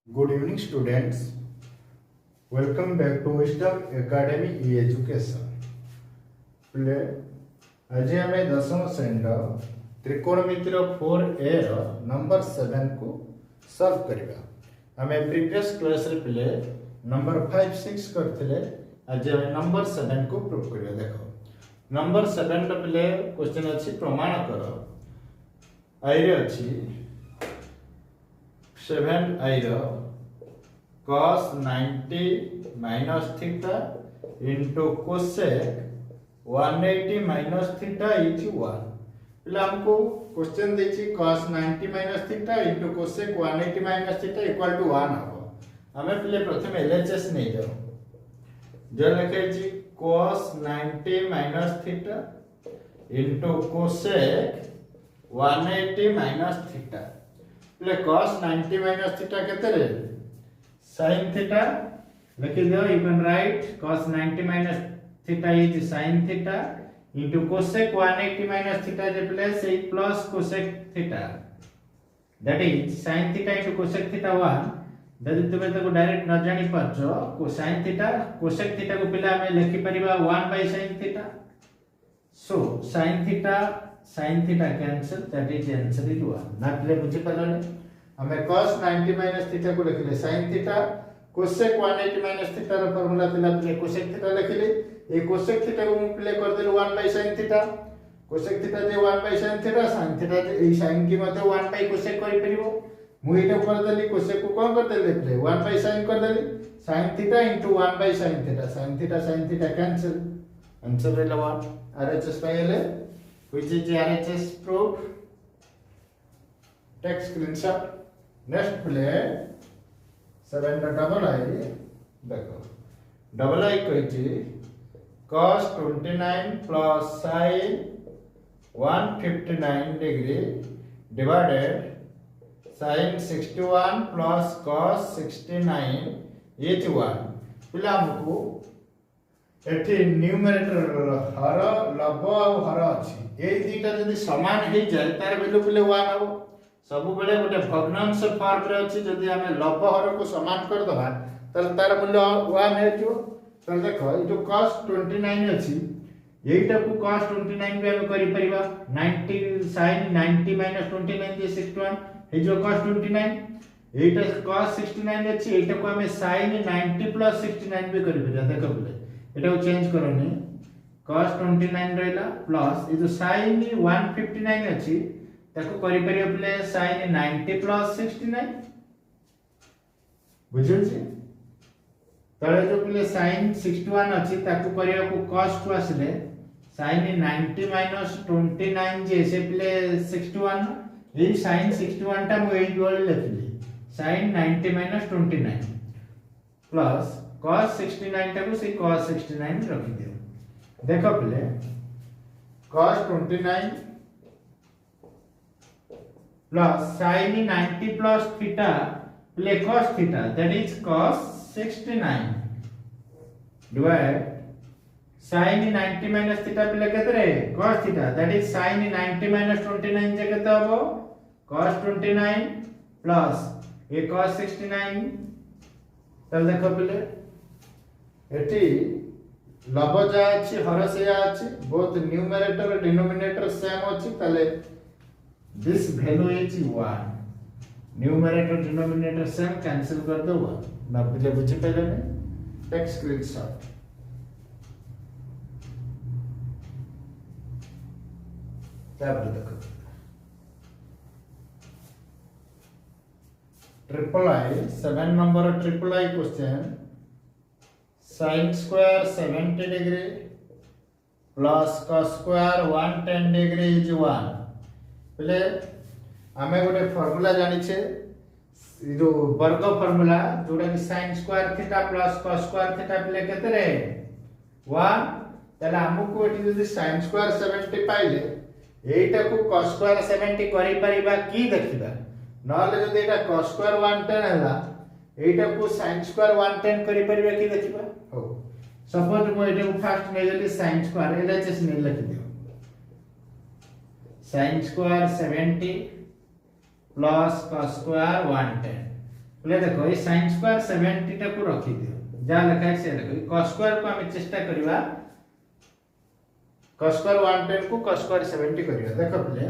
Good evening, students. Welcome back to Wisdom Academy E-Education. पिले आज आम दशम श्रेणी त्रिकोणमितिर 4A नंबर 7 को सॉल्व करवा। आम प्रीवियस क्लास रे पिले नंबर 5, 6 करथिले। आज आम नंबर 7 को प्रूव करवा। देखो नंबर 7 रो पिले क्वेश्चन अछि प्रमाण कर आई रे अछि 7i cos 90 minus theta into cosec 180 minus theta is 1। पहले हमको क्वेश्चन देछि cos 90 minus theta into cosec 180 minus theta equal to 1 हो। हमें पहले प्रथम LHS नहीं जाओ जो लिखे छी cos 90 minus theta into cosec 180 minus theta। पहले cos 90 minus theta केते रे sin theta लिखि दियो। You can write cos 90 minus theta is sin theta into cosec 180 minus theta J plus से plus cosec theta that is sin theta into cosec theta 1। यदि तुमे ताको direct न जानि पाछो को sin theta cosec theta को पिला हमें लिखि परिबा 1 by sin theta। so sin theta cancel, that is answer is 1। ना पिले बुझि परले हमें cos 90 minus theta को लिखले sin theta cosec 180 minus theta रो फार्मूला पिला पिले cosec theta लिखले। ए cosec theta को मु पिले कर देलु 1 by sin theta। cosec theta J 1 by sin theta sin theta A sin की मते 1 by cosec करि परिबो। मु एटा कर देली cosec को कोन कर देले पिले 1 by sin कर देली sin theta into 1 by sin theta cancel, answer है 1। RHS पाइले which is RHS proof। take screenshot। next play 7 double I देखो double I कहिछि cos 29 plus sin 159 degree divided sin 61 plus cos 69 is 1। पिला हमको एठी numerator हर लब और हर अछि ए दुटा यदि समान हे जाय तार वैल्यू पिले 1 हो। सब बेले गोटे भग्नांश फॉर्म रे अछि यदि हमें लब हर को समान कर दबा त तार मूल्य 1 हे जो। त देखो ई जो cos 29 अछि एटा को cos 29 बे हम करि परिबा 90 sin 90 29 जे 61 हे जो cos 29 एटा cos 69 अछि एटा को हमें sin 90 69 बे करि परिबा। देखो बोले एटा को चेंज करनी cos 29 रहला प्लस ए जो sin 159 अछि ताको करि परियो प्ले sin 90 69 बुझल छी। तळे जो प्ले sin 61 अछि ताको करियो को cos को आसले sin 90 29 जे से प्ले 61 ए sin 61 टा मु एई गोल लिखली sin 90 29 प्लस cos 69 टाको से cos 69 रखि दियो। देखो play cos 29 plus sin 90 plus theta play cos theta that is cos 69 divide sin 90 minus theta play केते रे cos theta that is sin 90 minus 29 जे केते हबो cos 29 plus ए cos 69। तब देखो प्ले एटी लब जा अछि हर से अछि बोथ न्यूमरेटर और डिनोमिनेटर सेम अछि तले this value is 1। Numerator denominator same cancel कर दो 1। ना बुझे पहले में टेक स्क्रीनशॉट। तब देखो triple I 7 number triple I question sin square 70 degree plus cos square 110 degree is 1। पहले हमें गोटे फार्मूला जानि छे जो वर्ग फार्मूला जोडा कि sin square theta plus cos square theta पहले केते रे 1। तले हमको एठी जदी sin square 70 पाइले एटा को cos square 70 करि परिबा की देखिबा नले जदी एटा cos square 110 हला एटा को sin square 110 करि परिबा की देखिबा हो। सपोज मो एटा को फर्स्ट ने जली sin square LHS ने लिख दियो sin square 70 plus cos square 110 बोले देखो ये sin स्क्वायर 70 टा को रखी दियो जा लिखा है से देखो cos स्क्वायर को हम चेष्टा करबा cos स्क्वायर 110 को cos स्क्वायर 70 करबा देखो बोले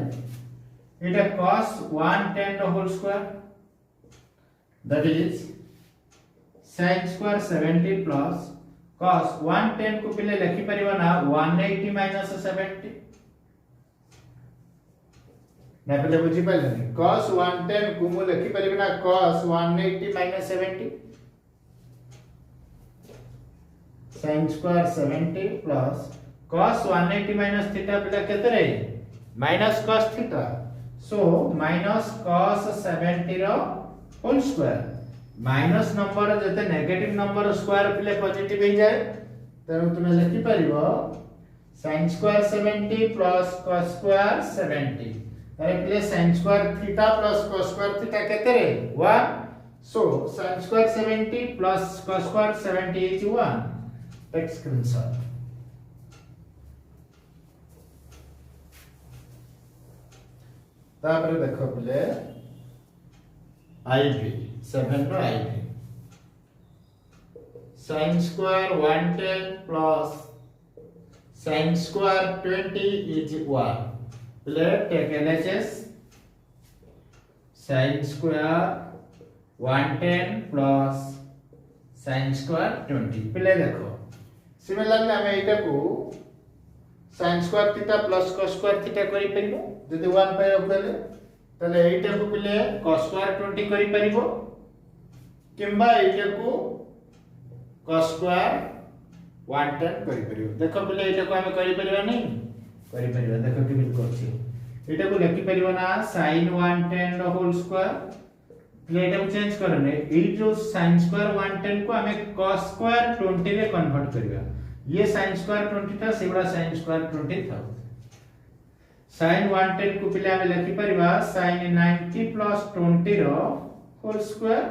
एटा cos 110 the whole square that is sin square 70 plus cos 110 को पहले लिखि परिबा ना 180 माइनस 70 ना पहले बुझी पाइले cos 110 को मु लिखि परिबा ना cos 180 minus 70 sin square 70 plus cos 180 minus theta पहले केते रे minus cos theta so minus cos 70 रो होल स्क्वायर माइनस नंबर जते नेगेटिव नंबर स्क्वायर पहले पॉजिटिव हो जाए तब तुम लिखि परिबो sin square 70 plus cos square 70 अरे पहले sin square theta plus cos square theta केते रे 1 सो sin square 70 plus cos square 70 is 1 take screenshot तापर देखो पहले आईवी 7 रो IV sin square 110 plus sin square 20 is 1 पहले take LHS sin square 110 plus sin square 20 पहले देखो सिमिलरली हम एटा को sin square theta plus cos square theta करि परिबो जदि 1 पाइ रखले तले एटा को पहले cos स्क्वायर 20 करि परिबो किंबा एटा को cos स्क्वायर 110 करि परिबो देखो पहले एटा को हम करि परिबा नहीं करि परिबा देखो केमिति करछि एटा को लिखि परिबा ना sin 110 द होल स्क्वायर पहले एटा को चेंज करने ए जो sin स्क्वायर 110 को हमें cos स्क्वायर 20 रे कन्वर्ट करिबा ये sin स्क्वायर 20 था सेबड़ा sin स्क्वायर 20 था sin 110 को पहले हमें लिखि परिबा sin 90 plus 20 rho whole square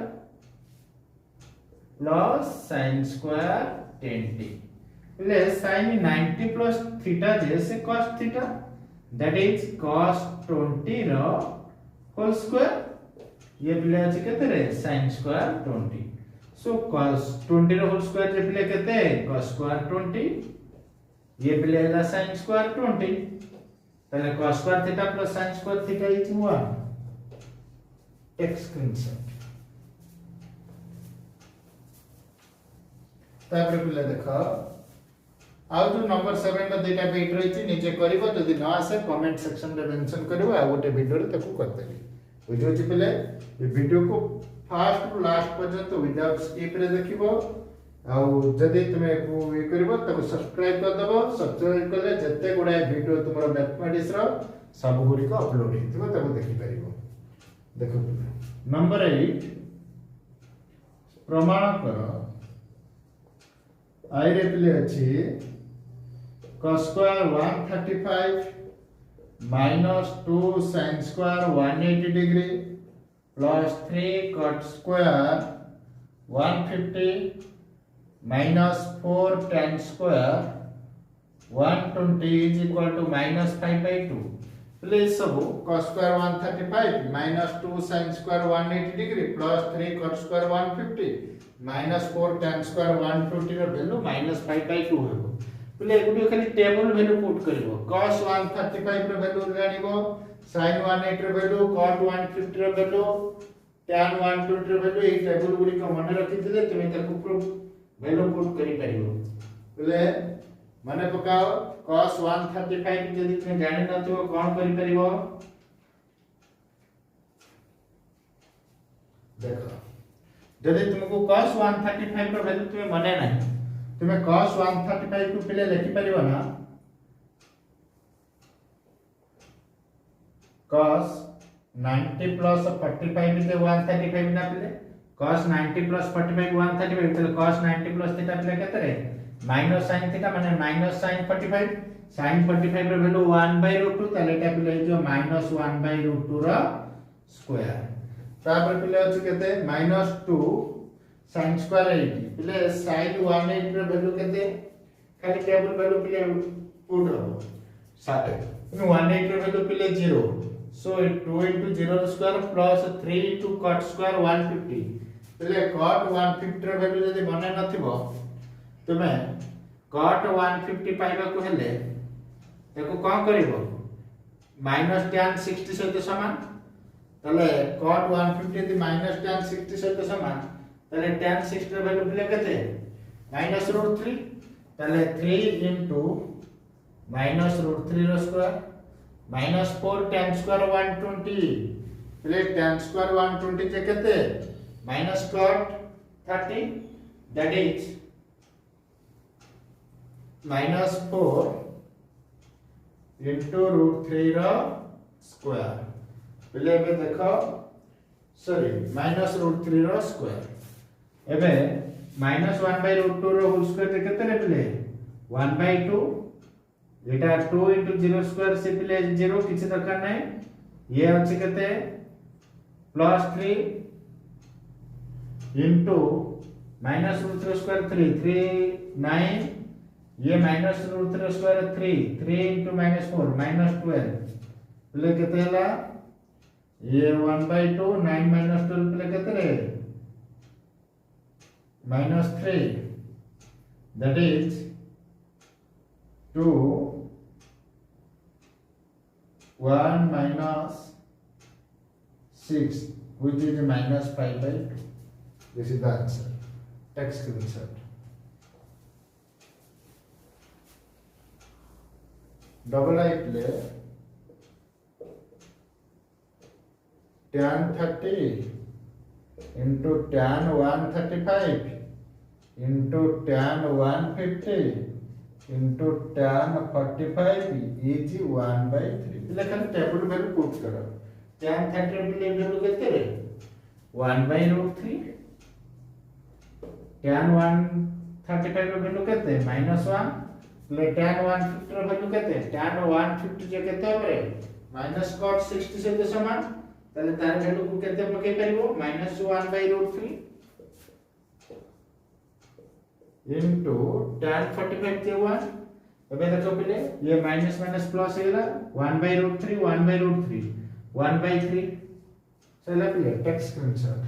plus sin square 10t पहले sin 90 प्लस थीटा जैसे cos theta that is cos 20 rho whole square ये पहले अछि केते रे sin square 20 so cos 20 rho whole square रे पहले केते cos स्क्वायर 20 ये पहले है sin स्क्वायर 20 पहले cos square theta plus sin square theta is 1 take screenshot तापर पहले देखो आउ जो नंबर 7 रा डेटा पेट रही छी नीचे करबो जदि न आसे कमेंट सेक्शन रे मेंशन करबो आ गोटे वीडियो रे ताकू कर देबी बुझो छी पहले ये वीडियो को फास्ट टू लास्ट पर्यंत विदाउट स्किप रे देखिबो आउ जदि तुमे को ये करबो ताकू सब्सक्राइब कर देबो सब्सक्राइब करले जत्ते गुडा वीडियो तुमरो मैथमेटिक्स रो सब गुडी को अपलोड हिथिबो ताकू देखि परिबो देखो नंबर 8 प्रमाण करो आई रे पले अछि cos square 135 minus 2 sin square 180 degree plus 3 cot square 150 minus 4 tan square 120 is equal to minus 5/2 please सब cos square 135 minus 2 sin square 180 degree plus 3 cot square 150 minus 4 tan square 120 ର वैल्यू minus 5/2 हेबो पले एगुडी खाली table value put करबो cos 135 रो value जानिबो sin 180 रो value cot 150 रो value tan 120 रो value ए table गुडी को मन रखि दिले तुमे ताको वैल्यू पुट करि परिबो पले माने पकाओ cos 135 जदि तुमे जानि नथिबो कोन करि परिबो देखो जदि तुमको cos 135 रो वैल्यू तुमे मने नाही तुमे cos 135 को पहले लिखि परिबो ना cos 90 plus 45 is 135 ना पहले cos 90 plus 45 135 तो cos 90 plus थीटा पहले केते रे माइनस sin थीटा माने माइनस sin 45 sin 45 रो वैल्यू 1/√2 ताले एटा पहले जो माइनस 1/√2 रो स्क्वायर तापर पहले अछि केते -2 sin स्क्वायर 80 पहले sin 180 रो वैल्यू केते खाली टेबल वैल्यू पहले पुट हो 7 180 रो वैल्यू पहले 0 so 2 into 0 square plus 3 into cot square 150 पहले cot 150 ର वैल्यू जदी मने नथिबो तुमे cot 150 पाइबा को हेले ताको कोन करिवो माइनस tan 60 सहित समान तले cot 150 यदि माइनस tan 60 सहित समान तले tan 60 ର वैल्यू बिले केते -√3 तले 3 into -√3 रो स्क्वायर -4 tan स्क्वायर 120 पहले tan स्क्वायर 120 जे केते minus cot 30 that is minus 4 into √3 row square पहले एबे देखो सॉरी minus √3 रो स्क्वायर एबे minus 1/√2 रो होल स्क्वायर केते रे पहले 1/2 एटा 2 into 0 स्क्वायर से पहले 0 किछि दरकार नै ये अछि केते +3 into -√3 स्क्वायर 3 9 ये -√3 स्क्वायर 3 into -4 -12 प्ले केते हला ये 1/2 9 -12 प्ले केते रे -3 that is 2 1 -6 which is -5/2. This is the answer. Take screenshot. Double I play tan 30 into tan 135 into tan 150 into tan 45 is 1/3. इले खाली टेबल वैल्यू पुट करो tan 30 बिले वैल्यू केते रे 1/√3 tan 135 रो वैल्यू केते -1 ले tan 150 रो वैल्यू केते tan 150 जे केते होबे माइनस cot 60 से समान ताले तार वैल्यू को केते पके परिबो -1/√3 into tan 45 जे 1 एबे देखो पहिले ये माइनस माइनस प्लस हेला 1/√3 1/√3 1/3 चला पहिले टेक्स्ट स्क्रीनशॉट